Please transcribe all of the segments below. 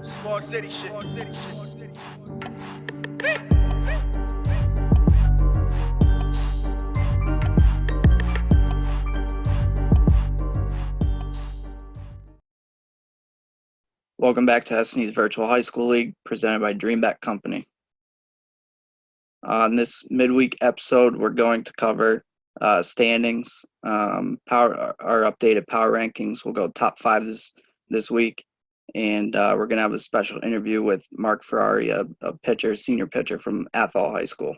Small city shit. Welcome back to SNE's Virtual High School League, presented by Dreamback Company. On this midweek episode, we're going to cover standings, our updated power rankings. We'll go top 5 this week, and we're going to have a special interview with Mark Ferrari, a senior pitcher from Athol High School.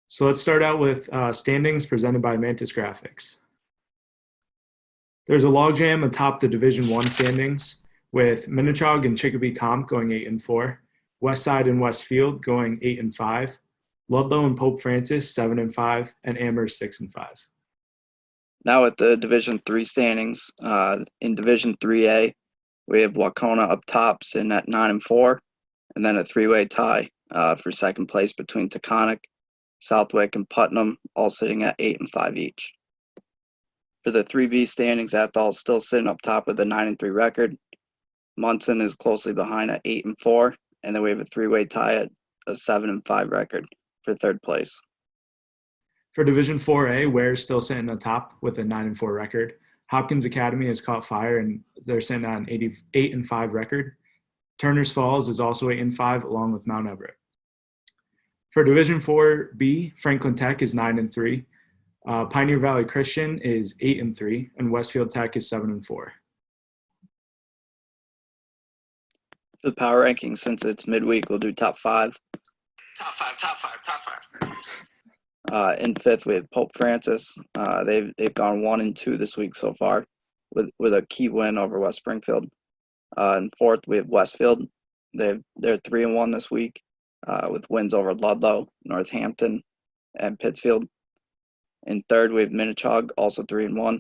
So let's start out with standings presented by Mantis Graphics. There's a logjam atop the Division I standings, with Minnechaug and Chicopee Comp going 8-4, Westside and Westfield going 8-5, Ludlow and Pope Francis 7-5, and Amherst 6-5. Now at the Division III standings, in Division 3A, we have Wacona up top sitting at 9-4, and then a three-way tie for second place between Taconic, Southwick, and Putnam, all sitting at 8-5 each. For the 3B standings, Athol is still sitting up top with a 9-3 record. Munson is closely behind at 8-4, and then we have a three-way tie at a 7-5 record for third place. For Division 4A, Ware's still sitting atop with a 9-4 record. Hopkins Academy has caught fire, and they're sitting on an 8-5 record. Turner's Falls is also 8-5, along with Mount Everett. For Division 4B, Franklin Tech is 9-3. Pioneer Valley Christian is 8-3, and Westfield Tech is 7-4. For the power rankings, since it's midweek, we'll do top 5. Top five. In 5th, we have Pope Francis. They've gone 1-2 this week so far, with a key win over West Springfield. In 4th, we have Westfield. They're 3-1 this week, with wins over Ludlow, Northampton, and Pittsfield. In 3rd, we have Minnechaug, also 3-1,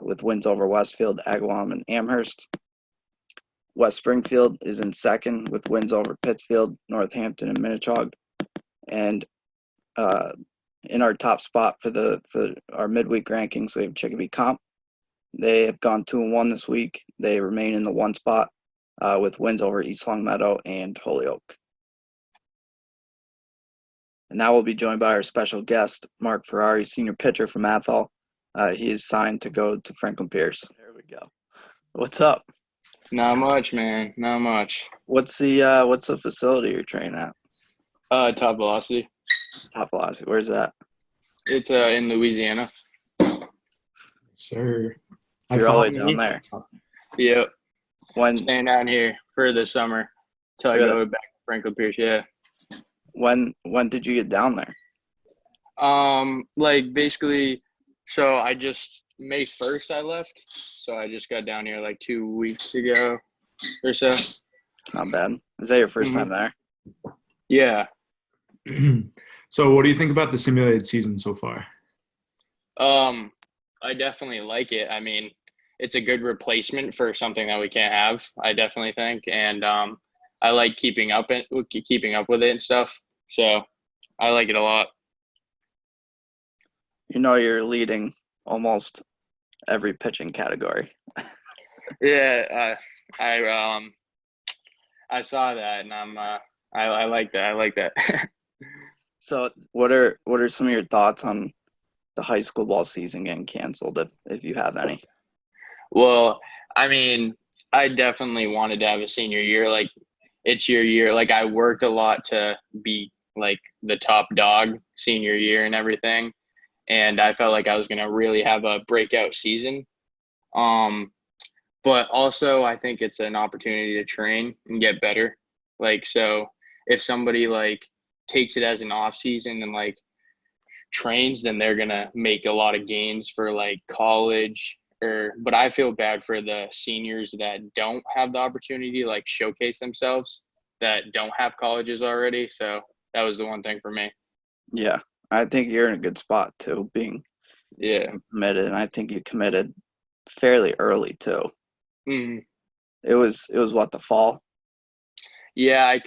with wins over Westfield, Agawam, and Amherst. West Springfield is in 2nd with wins over Pittsfield, Northampton, and Minnechaug. And in our top spot for our midweek rankings, we have Chicopee Comp. They have gone 2-1 this week. They remain in the 1 spot with wins over East Longmeadow and Holyoke. And now we'll be joined by our special guest, Mark Ferrari, senior pitcher from Athol. He is signed to go to Franklin Pierce. There we go. What's up? Not much, man. Not much. What's the facility you're training at? Top Velocity. Top Velocity. Where's that? It's in Louisiana. Sir. So you're all the way down there. Yep. When Staying down here for the summer till I go back to Franklin Pierce. Yeah. when did you get down there? Basically, so I just May 1st I left, so I just got down here like 2 weeks ago or so. Not bad. Is that your 1st time there? Yeah. So what do you think about the simulated season so far? I definitely like it. I mean, it's a good replacement for something that we can't have, I definitely think. And I like keeping up with it and stuff. So I like it a lot. You know you're leading almost every pitching category. Yeah, I saw that, and I like that. I like that. So what are some of your thoughts on the high school ball season getting canceled, if you have any? Well, I mean, I definitely wanted to have a senior year. Like, it's your year. Like, I worked a lot to be like the top dog senior year and everything, and I felt like I was gonna really have a breakout season. But also I think it's an opportunity to train and get better. Like, so if somebody like takes it as an off season and like trains, then they're gonna make a lot of gains for like college. But I feel bad for the seniors that don't have the opportunity to like showcase themselves, that don't have colleges already. So that was the one thing for me. Yeah, I think you're in a good spot too, being committed, and I think you committed fairly early too. Mm-hmm. It was what, the fall? Yeah, I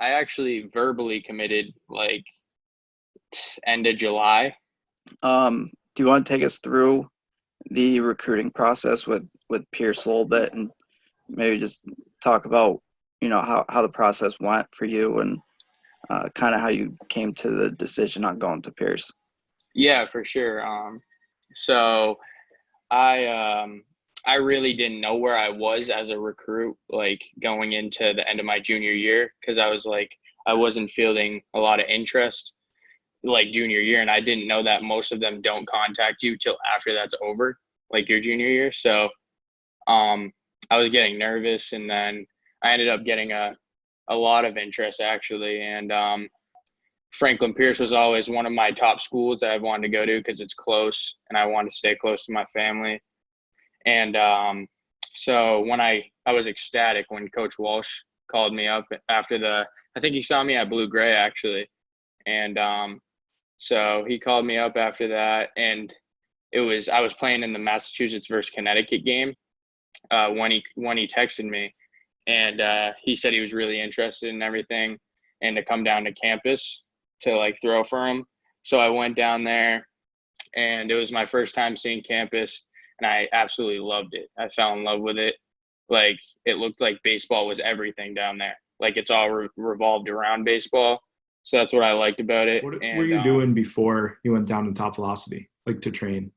actually verbally committed like end of July. do you want to take us through the recruiting process with Pierce a little bit, and maybe just talk about, how the process went for you, and kind of how you came to the decision on going to Pierce? Yeah, for sure. So I really didn't know where I was as a recruit, like going into the end of my junior year, because I wasn't fielding a lot of interest like junior year, and I didn't know that most of them don't contact you till after that's over, like your junior year. So I was getting nervous, and then I ended up getting a lot of interest actually, and Franklin Pierce was always one of my top schools that I wanted to go to because it's close, and I wanted to stay close to my family. And so when I was ecstatic when Coach Walsh called me up after I think he saw me at Blue Gray actually, and so he called me up after that, and I was playing in the Massachusetts versus Connecticut game when he texted me, and he said he was really interested in everything and to come down to campus to like throw for him. So I went down there, and it was my first time seeing campus, and I absolutely loved it. I fell in love with it. Like, it looked like baseball was everything down there. Like, it's all revolved around baseball. So that's what I liked about it. What were you doing before you went down to Top Velocity, like to train?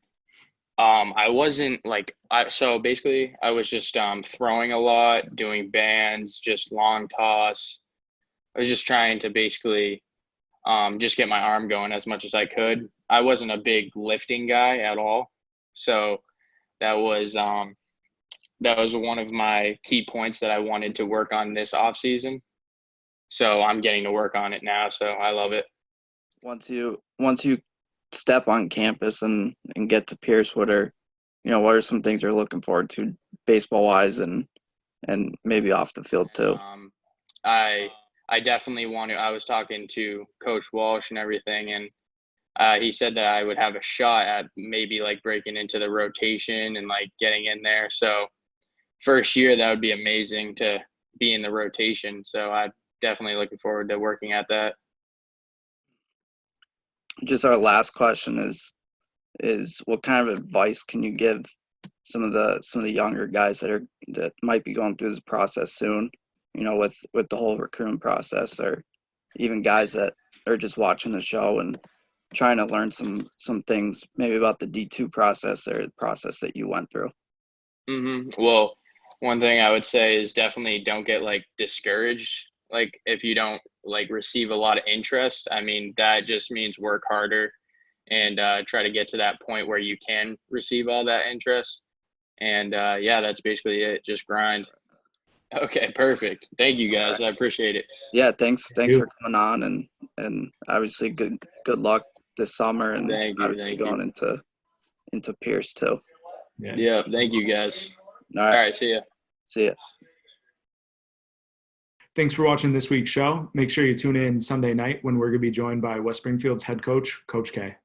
I wasn't like so basically I was just throwing a lot, doing bands, just long toss. I was just trying to basically just get my arm going as much as I could. I wasn't a big lifting guy at all, so that was one of my key points that I wanted to work on this off season. So I'm getting to work on it now, so I love it. Once you step on campus and get to Pierce, what are some things you're looking forward to baseball wise, and maybe off the field too? I definitely want to. I was talking to Coach Walsh and everything, and he said that I would have a shot at maybe like breaking into the rotation and like getting in there. So first year, that would be amazing to be in the rotation. So I'm definitely looking forward to working at that. Just our last question is what kind of advice can you give some of the younger guys that might be going through this process soon, with the whole recruitment process, or even guys that are just watching the show and trying to learn some things maybe about the D2 process or the process that you went through? Well, one thing I would say is definitely don't get like discouraged. Like if you don't like receive a lot of interest, I mean, that just means work harder and try to get to that point where you can receive all that interest. And yeah, that's basically it. Just grind. Okay, perfect. Thank you guys. I appreciate it. Yeah, thanks you. for coming on, and obviously good luck this summer, and Thank you. obviously going into Pierce too. Yeah, thank you guys. All All right. right, see ya. See ya. Thanks for watching this week's show. Make sure you tune in Sunday night when we're going to be joined by West Springfield's head coach, Coach K.